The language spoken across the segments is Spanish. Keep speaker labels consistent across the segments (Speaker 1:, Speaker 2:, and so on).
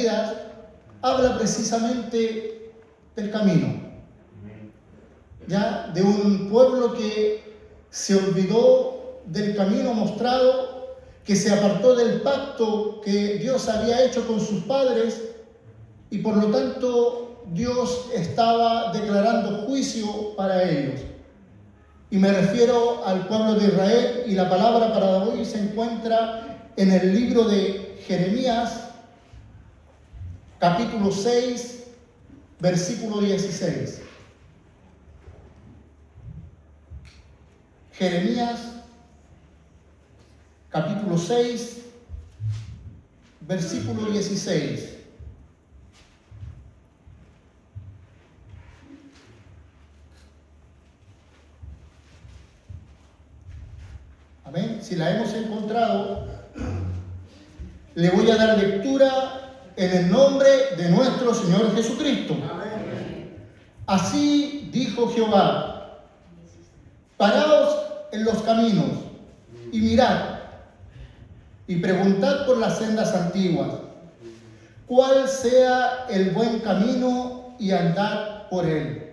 Speaker 1: Isaías habla precisamente del camino, ¿ya? De un pueblo que se olvidó del camino mostrado, que se apartó del pacto que Dios había hecho con sus padres, y por lo tanto Dios estaba declarando juicio para ellos. Y me refiero al pueblo de Israel, y la palabra para hoy se encuentra en el libro de Jeremías, capítulo 6, versículo 16. Jeremías, capítulo 6, versículo 16. Amén. Si la hemos encontrado, le voy a dar lectura en el nombre de nuestro Señor Jesucristo. Amén. Así dijo Jehová: paraos en los caminos y mirad, y preguntad por las sendas antiguas, cuál sea el buen camino, y andad por él.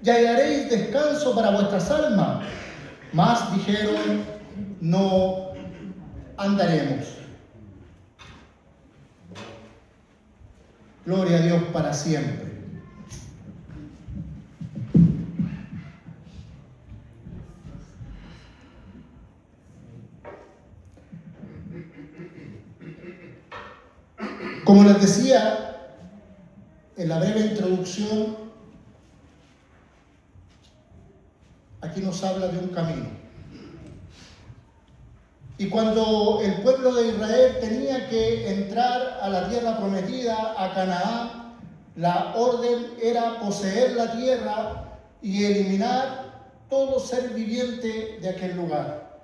Speaker 1: Y hallaréis descanso para vuestras almas. Mas dijeron: no andaremos. Gloria a Dios para siempre. Como les decía en la breve introducción, aquí nos habla de un camino. Y cuando el pueblo de Israel tenía que entrar a la tierra prometida, a Canaán, la orden era poseer la tierra y eliminar todo ser viviente de aquel lugar.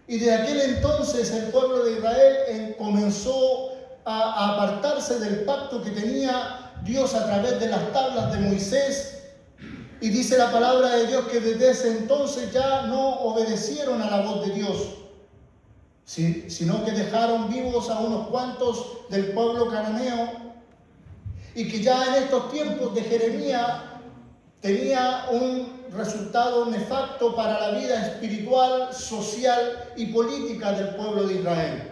Speaker 1: Y de aquel entonces el pueblo de Israel comenzó a apartarse del pacto que tenía Dios a través de las tablas de Moisés. Y dice la palabra de Dios que desde ese entonces ya no obedecieron a la voz de Dios, sino que dejaron vivos a unos cuantos del pueblo cananeo, y que ya en estos tiempos de Jeremías tenía un resultado nefasto para la vida espiritual, social y política del pueblo de Israel.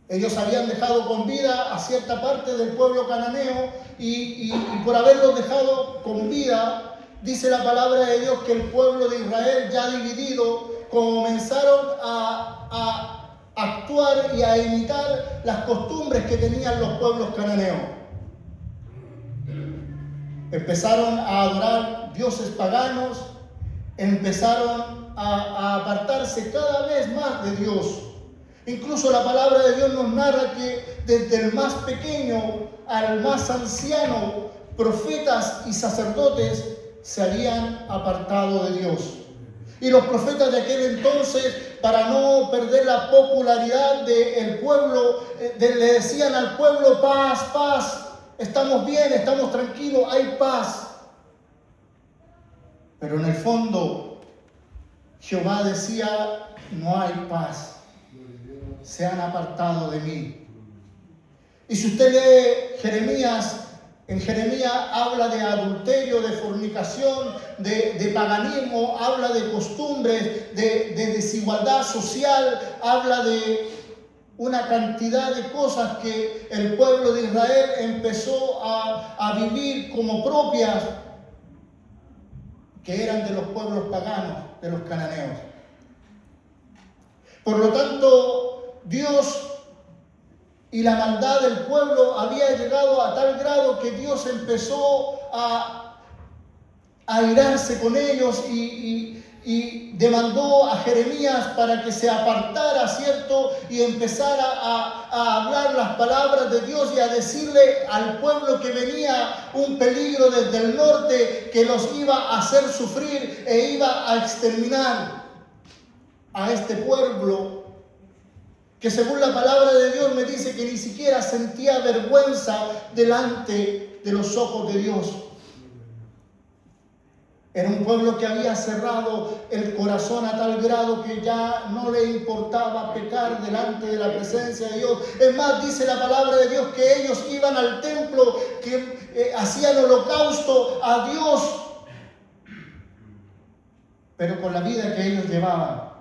Speaker 1: Ellos habían dejado con vida a cierta parte del pueblo cananeo, y por haberlos dejado con vida, dice la palabra de Dios que el pueblo de Israel, ya dividido, comenzaron a actuar y a imitar las costumbres que tenían los pueblos cananeos. Empezaron a adorar dioses paganos, empezaron a apartarse cada vez más de Dios. Incluso la palabra de Dios nos narra que desde el más pequeño al más anciano, profetas y sacerdotes se habían apartado de Dios. Y los profetas de aquel entonces, para no perder la popularidad del pueblo, le decían al pueblo: paz, paz, estamos bien, estamos tranquilos, hay paz. Pero en el fondo, Jehová decía: no hay paz, se han apartado de mí. Y si usted lee Jeremías, en Jeremías habla de adulterio, de fornicación, de paganismo, habla de costumbres, de desigualdad social, habla de una cantidad de cosas que el pueblo de Israel empezó a vivir como propias, que eran de los pueblos paganos, de los cananeos. Por lo tanto, Dios y la maldad del pueblo había llegado a tal grado que Dios empezó a airarse con ellos y demandó a Jeremías para que se apartara, ¿cierto? Y empezara a hablar las palabras de Dios y a decirle al pueblo que venía un peligro desde el norte que los iba a hacer sufrir e iba a exterminar a este pueblo, que según la palabra de Dios me dice que ni siquiera sentía vergüenza delante de los ojos de Dios. Era un pueblo que había cerrado el corazón a tal grado que ya no le importaba pecar delante de la presencia de Dios. Es más, dice la palabra de Dios que ellos iban al templo, que hacían holocausto a Dios, pero con la vida que ellos llevaban,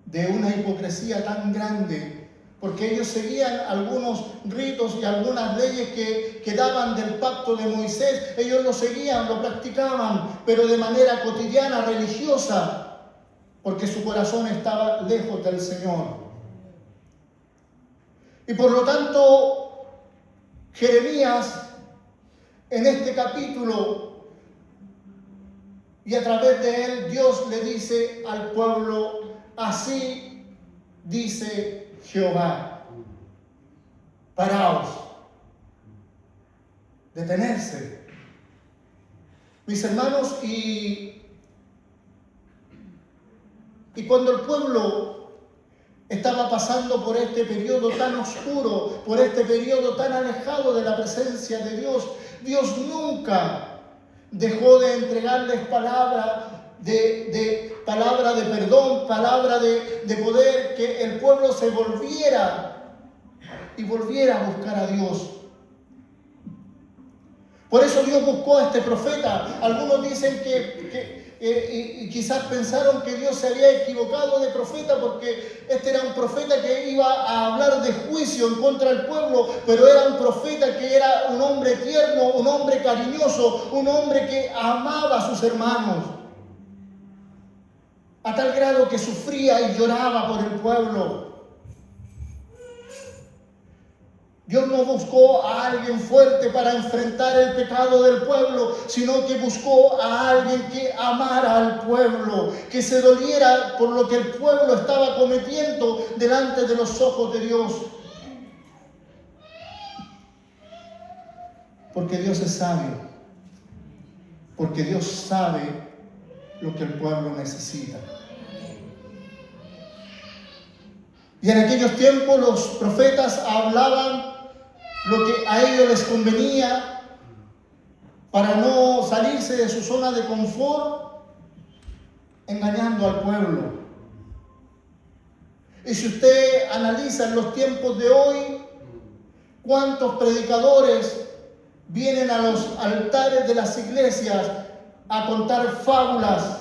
Speaker 1: de una hipocresía tan grande, porque ellos seguían algunos ritos y algunas leyes que daban del pacto de Moisés. Ellos lo seguían, lo practicaban, pero de manera cotidiana, religiosa, porque su corazón estaba lejos del Señor. Y por lo tanto, Jeremías, en este capítulo, y a través de él, Dios le dice al pueblo: así dice Jehová, paraos, detenerse. Mis hermanos, y cuando el pueblo estaba pasando por este periodo tan oscuro, por este periodo tan alejado de la presencia de Dios, Dios nunca dejó de entregarles palabra palabra de perdón, palabra de poder, que el pueblo se volviera y volviera a buscar a Dios. Por eso Dios buscó a este profeta. Algunos dicen y quizás pensaron que Dios se había equivocado de profeta, porque este era un profeta que iba a hablar de juicio en contra del pueblo, pero era un profeta que era un hombre tierno, un hombre cariñoso, un hombre que amaba a sus hermanos, a tal grado que sufría y lloraba por el pueblo. Dios no buscó a alguien fuerte para enfrentar el pecado del pueblo, sino que buscó a alguien que amara al pueblo, que se doliera por lo que el pueblo estaba cometiendo delante de los ojos de Dios. Porque Dios es sabio, porque Dios sabe lo que el pueblo necesita. Y en aquellos tiempos los profetas hablaban lo que a ellos les convenía para no salirse de su zona de confort, engañando al pueblo. Y si usted analiza en los tiempos de hoy, cuántos predicadores vienen a los altares de las iglesias a contar fábulas,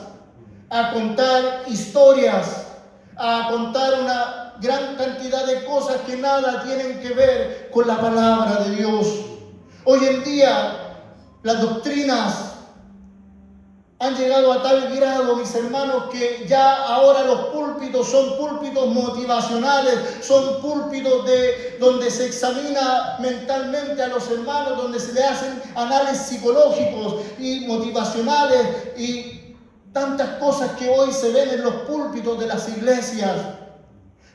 Speaker 1: a contar historias, a contar una gran cantidad de cosas que nada tienen que ver con la palabra de Dios. Hoy en día las doctrinas han llegado a tal grado, mis hermanos, que ya ahora los púlpitos son púlpitos motivacionales, son púlpitos donde se examina mentalmente a los hermanos, donde se le hacen análisis psicológicos y motivacionales y tantas cosas que hoy se ven en los púlpitos de las iglesias,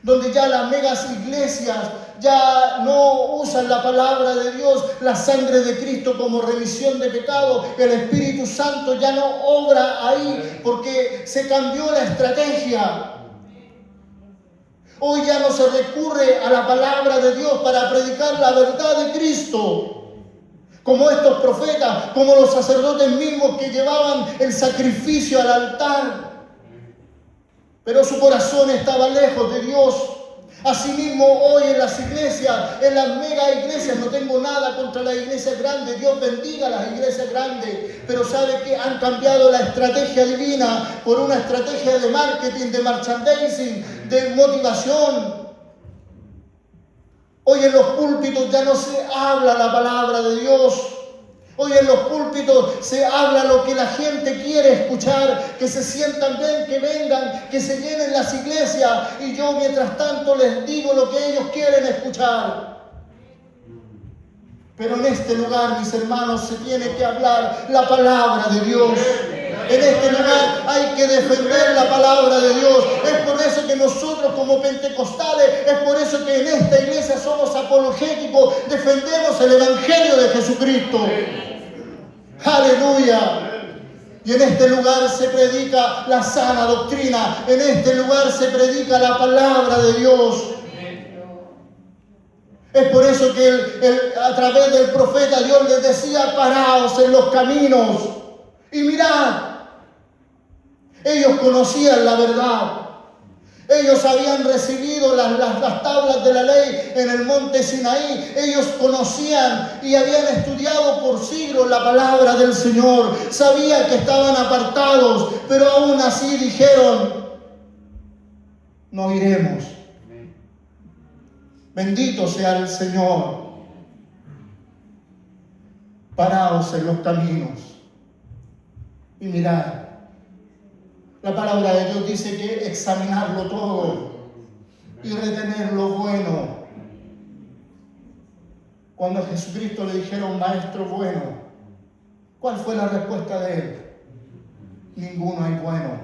Speaker 1: donde ya las megas iglesias ya no usan la palabra de Dios, la sangre de Cristo como remisión de pecado. El Espíritu Santo ya no obra ahí porque se cambió la estrategia. Hoy ya no se recurre a la palabra de Dios para predicar la verdad de Cristo, como estos profetas, como los sacerdotes mismos que llevaban el sacrificio al altar, pero su corazón estaba lejos de Dios. Asimismo, hoy en las iglesias, en las mega iglesias, no tengo nada contra las iglesias grandes, Dios bendiga las iglesias grandes, pero sabe que han cambiado la estrategia divina por una estrategia de marketing, de merchandising, de motivación. Hoy en los púlpitos ya no se habla la palabra de Dios. Hoy en los púlpitos se habla lo que la gente quiere escuchar, que se sientan bien, que vengan, que se llenen las iglesias, y yo mientras tanto les digo lo que ellos quieren escuchar. Pero en este lugar, mis hermanos, se tiene que hablar la palabra de Dios. En este lugar hay que defender la palabra de Dios. Es por eso que nosotros como pentecostales, es por eso que en esta iglesia somos apologéticos, defendemos el Evangelio de Jesucristo. Aleluya. Y en este lugar se predica la sana doctrina. En este lugar se predica la palabra de Dios. Es por eso que a través del profeta Dios les decía: paraos en los caminos Y mirad, ellos conocían la verdad. Ellos habían recibido las tablas de la ley en el monte Sinaí. Ellos conocían y habían estudiado por siglos la palabra del Señor. Sabían que estaban apartados, pero aún así dijeron: no iremos. Bendito sea el Señor. Paraos en los caminos y mirad. La palabra de Dios dice que examinarlo todo y retener lo bueno. Cuando a Jesucristo le dijeron: maestro bueno, ¿cuál fue la respuesta de él? Ninguno hay bueno,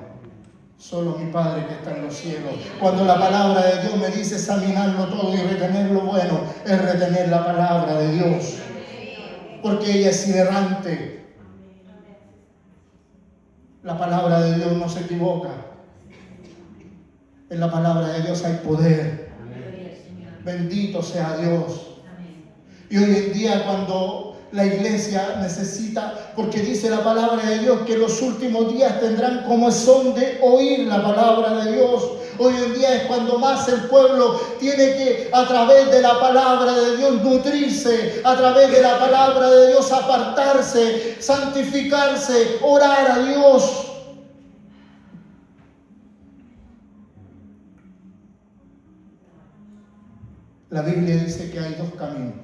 Speaker 1: solo mi Padre que está en los cielos. Cuando la palabra de Dios me dice examinarlo todo y retener lo bueno, es retener la palabra de Dios, porque ella es inerrante. La palabra de Dios no se equivoca. En la palabra de Dios hay poder. Bendito sea Dios. Y hoy en día, cuando la iglesia necesita, porque dice la palabra de Dios que los últimos días tendrán comezón de oír la palabra de Dios. Hoy en día es cuando más el pueblo tiene que, a través de la palabra de Dios, nutrirse, a través de la palabra de Dios, apartarse, santificarse, orar a Dios. La Biblia dice que hay dos caminos.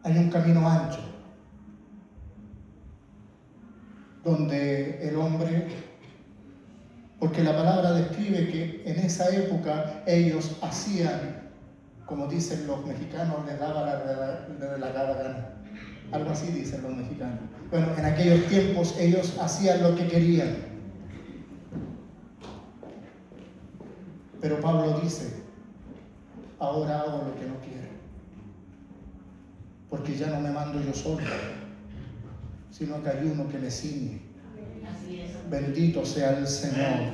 Speaker 1: Hay un camino ancho, donde el hombre, porque la palabra describe que en esa época ellos hacían, como dicen los mexicanos, les daba la gana. Algo así dicen los mexicanos. Bueno, en aquellos tiempos ellos hacían lo que querían. Pero Pablo dice: ahora hago lo que no quiero, porque ya no me mando yo solo, sino que hay uno que me ciñe. Bendito sea el Señor.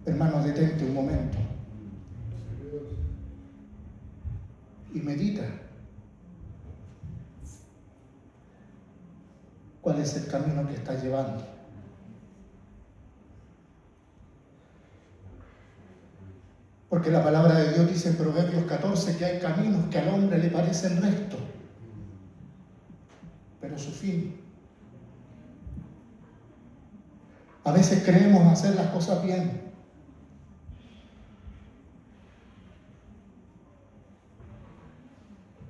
Speaker 1: Hermano, detente un momento y medita. ¿Cuál es el camino que estás llevando? Porque la palabra de Dios dice en Proverbios 14 que hay caminos que al hombre le parecen rectos, pero su fin. A veces creemos hacer las cosas bien.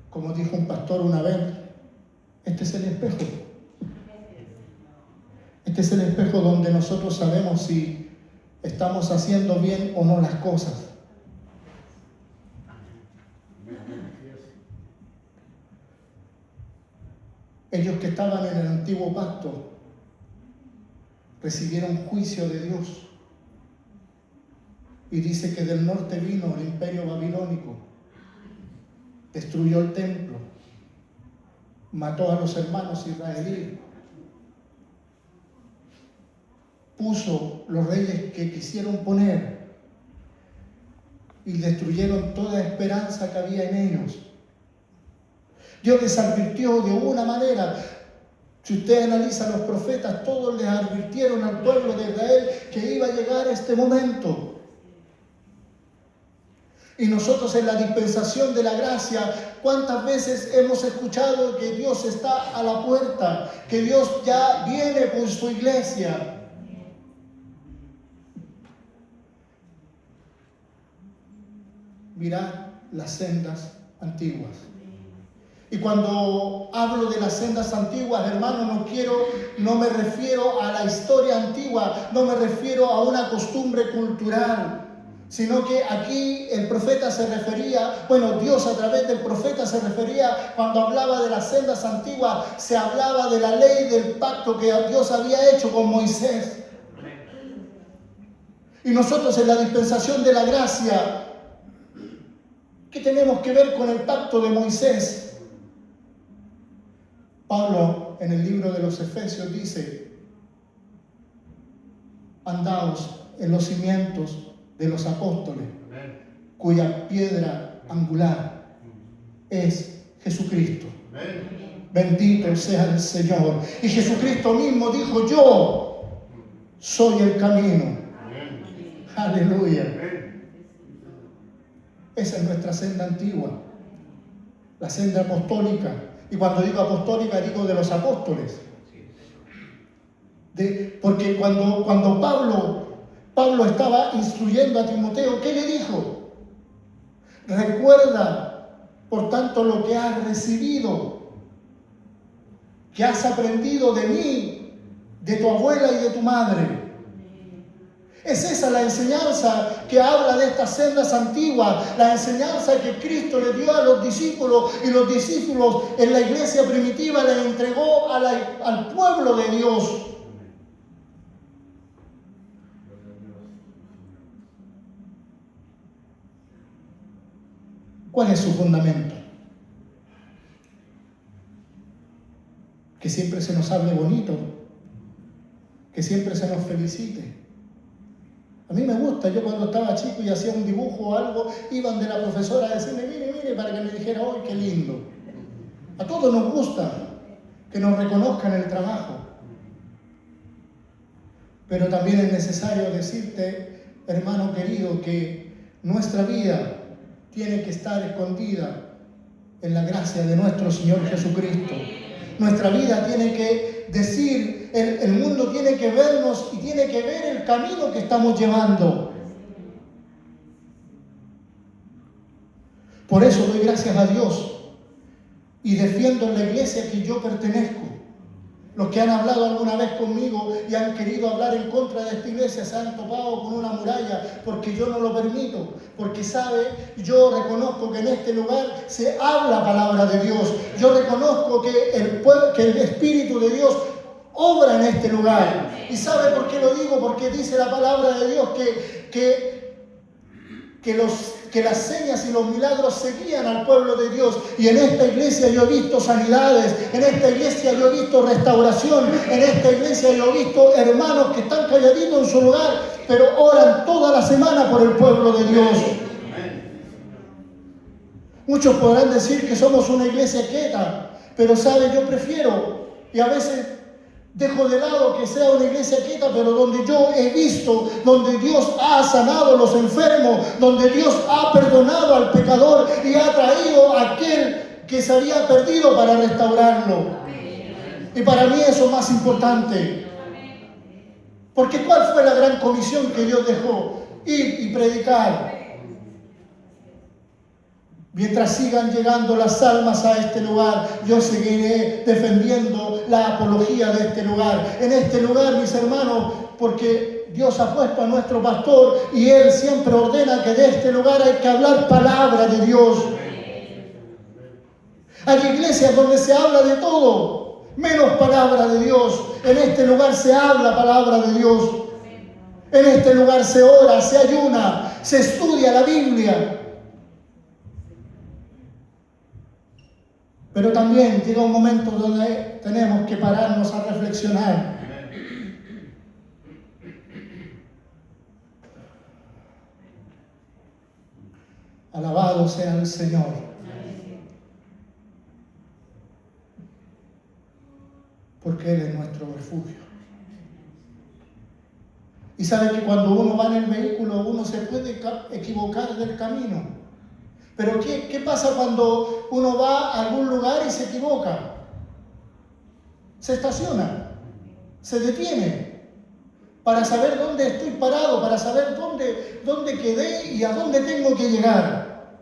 Speaker 1: Como dijo un pastor una vez, este es el espejo. Este es el espejo donde nosotros sabemos si estamos haciendo bien o no las cosas. Ellos que estaban en el antiguo pacto recibieron juicio de Dios. Y dice que del norte vino el imperio babilónico, destruyó el templo, mató a los hermanos israelíes, puso los reyes que quisieron poner y destruyeron toda esperanza que había en ellos. Dios les advirtió de una manera. Si usted analiza a los profetas, todos les advirtieron al pueblo de Israel que iba a llegar este momento. Y nosotros en la dispensación de la gracia, ¿cuántas veces hemos escuchado que Dios está a la puerta? Que Dios ya viene por su iglesia. Mirad las sendas antiguas. Y cuando hablo de las sendas antiguas, hermano, no me refiero a la historia antigua, no me refiero a una costumbre cultural, sino que aquí el profeta se refería, Dios a través del profeta se refería, cuando hablaba de las sendas antiguas, se hablaba de la ley del pacto que Dios había hecho con Moisés. Y nosotros en la dispensación de la gracia, ¿qué tenemos que ver con el pacto de Moisés? Pablo en el libro de los Efesios dice: andaos en los cimientos de los apóstoles, cuya piedra angular es Jesucristo. Bendito sea el Señor. Y Jesucristo mismo dijo: yo soy el camino. Aleluya. Esa es nuestra senda antigua, la senda apostólica. Y cuando digo apostólica, digo de los apóstoles. Porque cuando Pablo estaba instruyendo a Timoteo, ¿qué le dijo? Recuerda, por tanto, lo que has recibido, que has aprendido de mí, de tu abuela y de tu madre. Es esa la enseñanza que habla de estas sendas antiguas, la enseñanza que Cristo le dio a los discípulos, y los discípulos en la iglesia primitiva le entregó al pueblo de Dios. ¿Cuál es su fundamento? Que siempre se nos hable bonito, que siempre se nos felicite. A mí me gusta, yo cuando estaba chico y hacía un dibujo o algo, iban de la profesora a decirme: mire, mire, para que me dijera: ¡ay, qué lindo! A todos nos gusta que nos reconozcan el trabajo. Pero también es necesario decirte, hermano querido, que nuestra vida tiene que estar escondida en la gracia de nuestro Señor Jesucristo. Nuestra vida tiene que decir, el mundo tiene que vernos y tiene que ver el camino que estamos llevando. Por eso doy gracias a Dios y defiendo la iglesia que yo pertenezco. Los que han hablado alguna vez conmigo y han querido hablar en contra de esta iglesia se han topado con una muralla, porque yo no lo permito. Porque yo reconozco que en este lugar se habla palabra de Dios. Yo reconozco que el Espíritu de Dios obra en este lugar. ¿Y sabe por qué lo digo? Porque dice la palabra de Dios que las señas y los milagros seguían al pueblo de Dios. Y en esta iglesia yo he visto sanidades, en esta iglesia yo he visto restauración, en esta iglesia yo he visto hermanos que están calladitos en su lugar, pero oran toda la semana por el pueblo de Dios. Muchos podrán decir que somos una iglesia quieta, pero sabe, yo prefiero, y a veces dejo de lado que sea una iglesia quieta, pero donde yo he visto, donde Dios ha sanado a los enfermos, donde Dios ha perdonado al pecador y ha traído a aquel que se había perdido para restaurarlo. Y para mí eso es más importante. Porque ¿cuál fue la gran comisión que Dios dejó? Ir y predicar. Mientras sigan llegando las almas a este lugar, yo seguiré defendiendo la apología de este lugar. En este lugar, mis hermanos, porque Dios ha puesto a nuestro pastor y él siempre ordena que de este lugar hay que hablar palabra de Dios. Hay iglesias donde se habla de todo, menos palabra de Dios. En este lugar se habla palabra de Dios. En este lugar se ora, se ayuna, se estudia la Biblia. Pero también llega un momento donde tenemos que pararnos a reflexionar. Alabado sea el Señor. Porque Él es nuestro refugio. Y sabe que cuando uno va en el vehículo, uno se puede equivocar del camino. Pero ¿qué pasa cuando uno va a algún lugar y se equivoca? Se estaciona, se detiene para saber dónde estoy parado, para saber dónde quedé y a dónde tengo que llegar.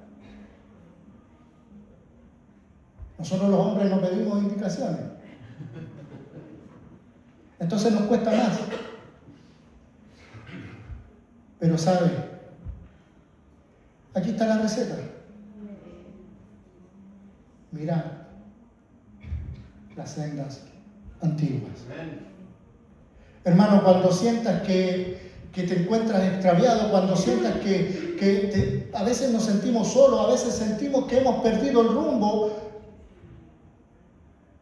Speaker 1: Nosotros los hombres no pedimos indicaciones. Entonces nos cuesta más. Pero ¿sabe? Aquí está la receta. Mirad las sendas antiguas. Hermano, cuando sientas que te encuentras extraviado, cuando sientas que a veces nos sentimos solos, a veces sentimos que hemos perdido el rumbo,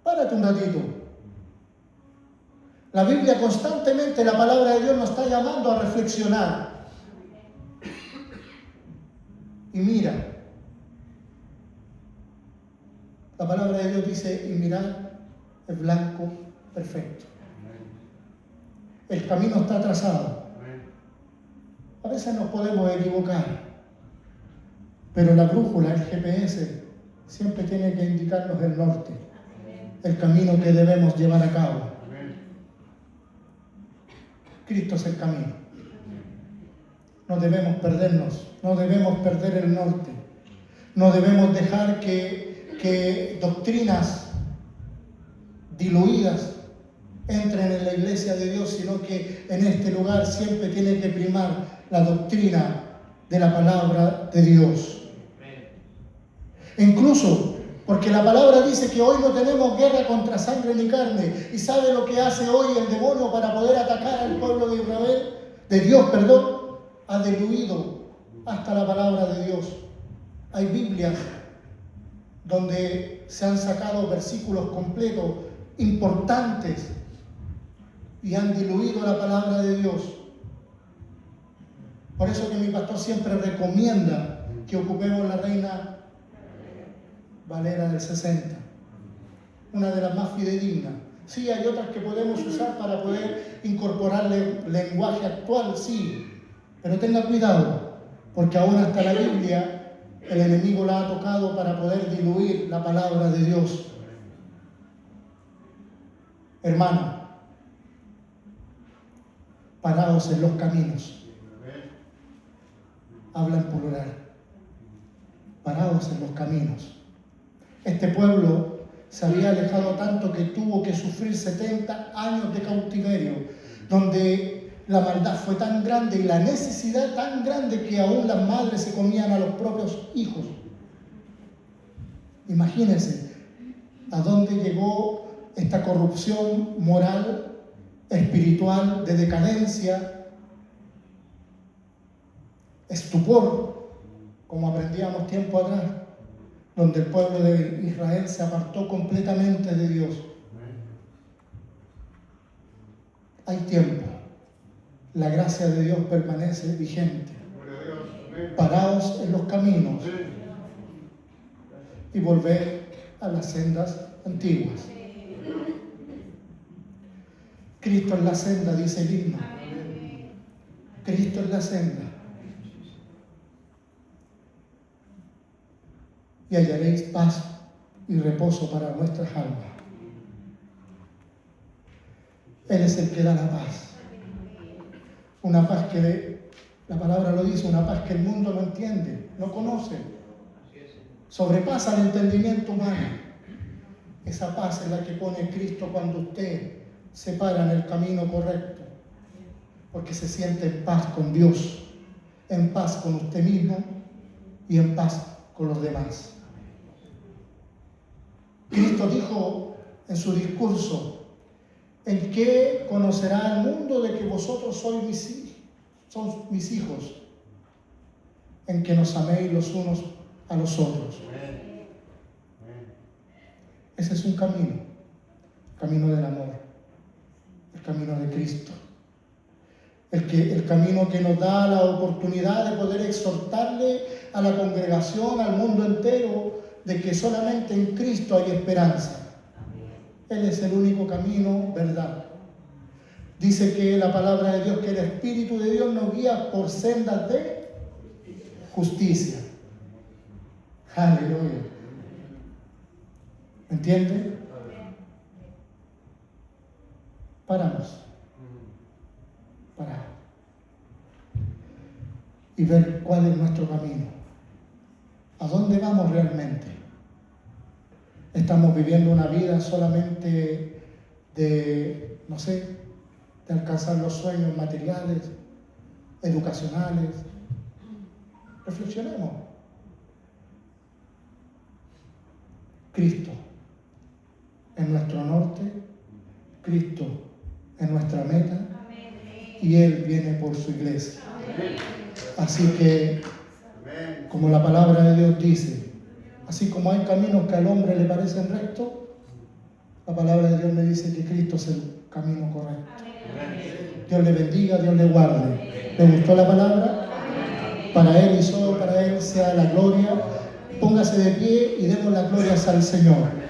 Speaker 1: párate un ratito. La Biblia constantemente, la palabra de Dios nos está llamando a reflexionar. Y mira. La palabra de Dios dice, y mirad el blanco perfecto. El camino está trazado. A veces nos podemos equivocar, pero la brújula, el GPS, siempre tiene que indicarnos el norte, el camino que debemos llevar a cabo. Cristo es el camino. No debemos perdernos, no debemos perder el norte, no debemos dejar que doctrinas diluidas entren en la iglesia de Dios, sino que en este lugar siempre tiene que primar la doctrina de la palabra de Dios. Incluso porque la palabra dice que hoy no tenemos guerra contra sangre ni carne. ¿Y sabe lo que hace hoy el demonio para poder atacar al pueblo de Israel? De Dios, perdón. Ha diluido hasta la palabra de Dios. Hay Biblias donde se han sacado versículos completos importantes y han diluido la palabra de Dios. Por eso que mi pastor siempre recomienda que ocupemos la Reina Valera del 60, una de las más fidedignas. Sí, hay otras que podemos usar para poder incorporarle lenguaje actual, sí, pero tenga cuidado, porque aún hasta la Biblia el enemigo la ha tocado para poder diluir la palabra de Dios. Hermano, paraos en los caminos. Habla en plural. Paraos en los caminos. Este pueblo se había alejado tanto que tuvo que sufrir 70 años de cautiverio, donde la maldad fue tan grande y la necesidad tan grande que aún las madres se comían a los propios hijos. Imagínense a dónde llegó esta corrupción moral, espiritual, de decadencia, estupor, como aprendíamos tiempo atrás, donde el pueblo de Israel se apartó completamente de Dios. Hay tiempo. La gracia de Dios permanece vigente. Paraos en los caminos y volver a las sendas antiguas. Cristo es la senda, dice el himno. Cristo es la senda. Y hallaréis paz y reposo para vuestras almas. Él es el que da la paz. Una paz que, la palabra lo dice, una paz que el mundo no entiende, no conoce. Sobrepasa el entendimiento humano. Esa paz es la que pone Cristo cuando usted se para en el camino correcto. Porque se siente en paz con Dios, en paz con usted mismo y en paz con los demás. Cristo dijo en su discurso: ¿en qué conocerá el mundo de que vosotros sois mis hijos? En que nos améis los unos a los otros. Ese es un camino, el camino del amor, el camino de Cristo. El camino que nos da la oportunidad de poder exhortarle a la congregación, al mundo entero, de que solamente en Cristo hay esperanza. Él es el único camino, verdad. Dice que la palabra de Dios, que el Espíritu de Dios nos guía por sendas de justicia. Aleluya. ¿Me entiende? Paramos. Y ver cuál es nuestro camino. ¿A dónde vamos realmente? ¿Estamos viviendo una vida solamente de alcanzar los sueños materiales, educacionales? Reflexionemos. Cristo en nuestro norte, Cristo en nuestra meta, y Él viene por su iglesia. Así que, como la palabra de Dios dice, así como hay caminos que al hombre le parecen rectos, la palabra de Dios me dice que Cristo es el camino correcto. Dios le bendiga, Dios le guarde. ¿Le gustó la palabra? Para Él y solo para Él sea la gloria Póngase de pie y demos las glorias al Señor.